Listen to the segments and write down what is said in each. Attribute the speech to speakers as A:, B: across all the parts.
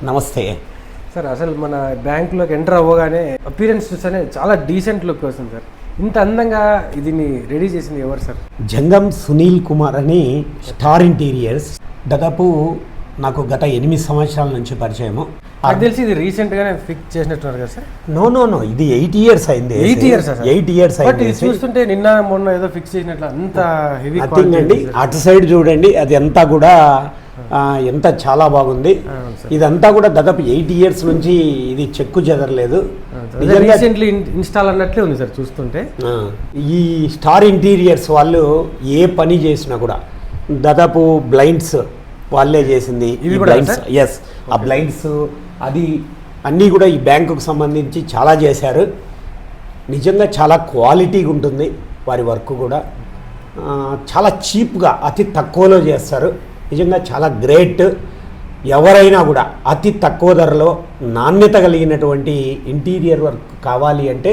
A: నమస్తే
B: సార్. అసలు మన బ్యాంకులోకి ఎంటర్ అవ్వగానే అపీరెన్స్ చూస్తేనే చాలా డీసెంట్ లుక్ వస్తుంది సార్. ఇంత అందంగా దీన్ని రెడీ చేసింది ఎవరు సార్?
A: జంగం సునీల్ కుమార్ అని స్టార్ ఇంటీరియర్స్. దాదాపు నాకు గత 8 సంవత్సరాల నుంచి పరిచయము.
B: నాకు తెలిసి ఇది రీసెంట్గానే ఫిక్స్ చేసినట్టున్నారు కదా సార్?
A: నో ఇది 8 years అయింది.
B: 8 years
A: 8 years
B: బట్ ఇది చూస్తుంటే నిన్న మొన్న ఏదో ఫిక్స్ చేసినట్లు అంత హెవీ
A: అండి. అటు సైడ్ చూడండి, అది అంతా కూడా ఎంత చాలా బాగుంది. ఇదంతా కూడా దాదాపు 8 years నుంచి ఇది చెక్కు చెదరలేదు.
B: రీసెంట్లీ ఇన్స్టాల్ అన్నట్లే ఉంది సార్ చూస్తుంటే.
A: ఈ స్టార్ ఇంటీరియర్స్ వాళ్ళు ఏ పని చేసినా కూడా దాదాపు బ్లైండ్స్ వాళ్ళే చేసింది. బ్లైండ్స్, ఎస్, ఆ బ్లైండ్స్ అది అన్నీ కూడా ఈ బ్యాంకుకు సంబంధించి చాలా చేశారు. నిజంగా చాలా క్వాలిటీగా ఉంటుంది వారి వర్క్ కూడా. చాలా చీప్గా అతి తక్కువలో చేస్తారు. నిజంగా చాలా గ్రేట్. ఎవరైనా కూడా అతి తక్కువ ధరలో నాణ్యత కలిగినటువంటి ఇంటీరియర్ వర్క్ కావాలి అంటే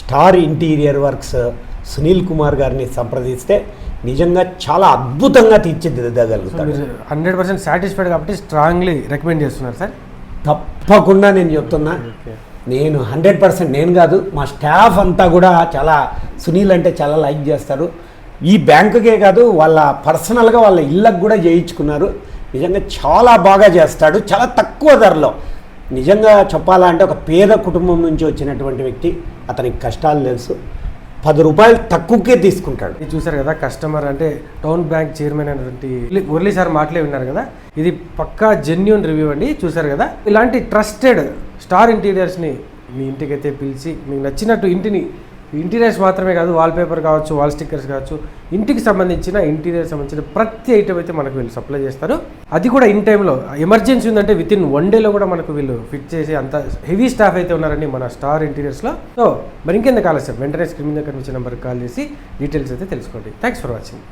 A: star interior works Sunil Kumar గారిని సంప్రదిస్తే నిజంగా చాలా అద్భుతంగా తీర్చిదిద్దగలుగుతారు.
B: 100% సాటిస్ఫైడ్ కాబట్టి స్ట్రాంగ్లీ రికమెండ్ చేస్తున్నారు సార్?
A: తప్పకుండా నేను చెప్తున్నా. నేను 100% నేను కాదు, మా స్టాఫ్ అంతా కూడా చాలా సునీల్ అంటే చాలా లైక్ చేస్తారు. ఈ బ్యాంకుకే కాదు, వాళ్ళ పర్సనల్గా వాళ్ళ ఇళ్ళకు కూడా చేయించుకున్నారు. నిజంగా చాలా బాగా చేస్తాడు, చాలా తక్కువ ధరలో. నిజంగా చెప్పాలంటే ఒక పేద కుటుంబం నుంచి వచ్చినటువంటి వ్యక్తి, అతనికి కష్టాలు తెలుసు. 10 రూపాయలు తక్కువకే తీసుకుంటాడు.
B: ఇది చూసారు కదా, కస్టమర్ అంటే టౌన్ బ్యాంక్ చైర్మన్ అయినటువంటి మురళీ సార్ మాటలే విన్నారు కదా. ఇది పక్కా జెన్యూన్ రివ్యూ అండి. చూసారు కదా, ఇలాంటి ట్రస్టెడ్ స్టార్ ఇంటీరియర్స్ని మీ ఇంటికైతే పిలిచి మీకు నచ్చినట్టు ఇంటీరియర్స్ మాత్రమే కాదు, వాల్పేపర్ కావచ్చు, వాల్ స్టిక్కర్స్ కావచ్చు, ఇంటికి సంబంధించిన ఇంటీరియర్ సంబంధించిన ప్రతి ఐటమ్ అయితే మనకు వీళ్ళు సప్లై చేస్తారు. అది కూడా ఇన్ టైంలో. ఎమర్జెన్సీ ఉందంటే వితిన్ 1 డేలో కూడా మనకు వీళ్ళు ఫిట్ చేసి అంత హెవీ స్టాఫ్ అయితే ఉన్నారండి మన స్టార్ ఇంటీరియర్స్లో. సో మరి ఇంకెందుకు ఆలస్యం, వెంటనే స్క్రీన్ మీద కనిపించిన నెంబర్కి కాల్ చేసి డీటెయిల్స్ అయితే తెలుసుకోండి. Thanks for watching.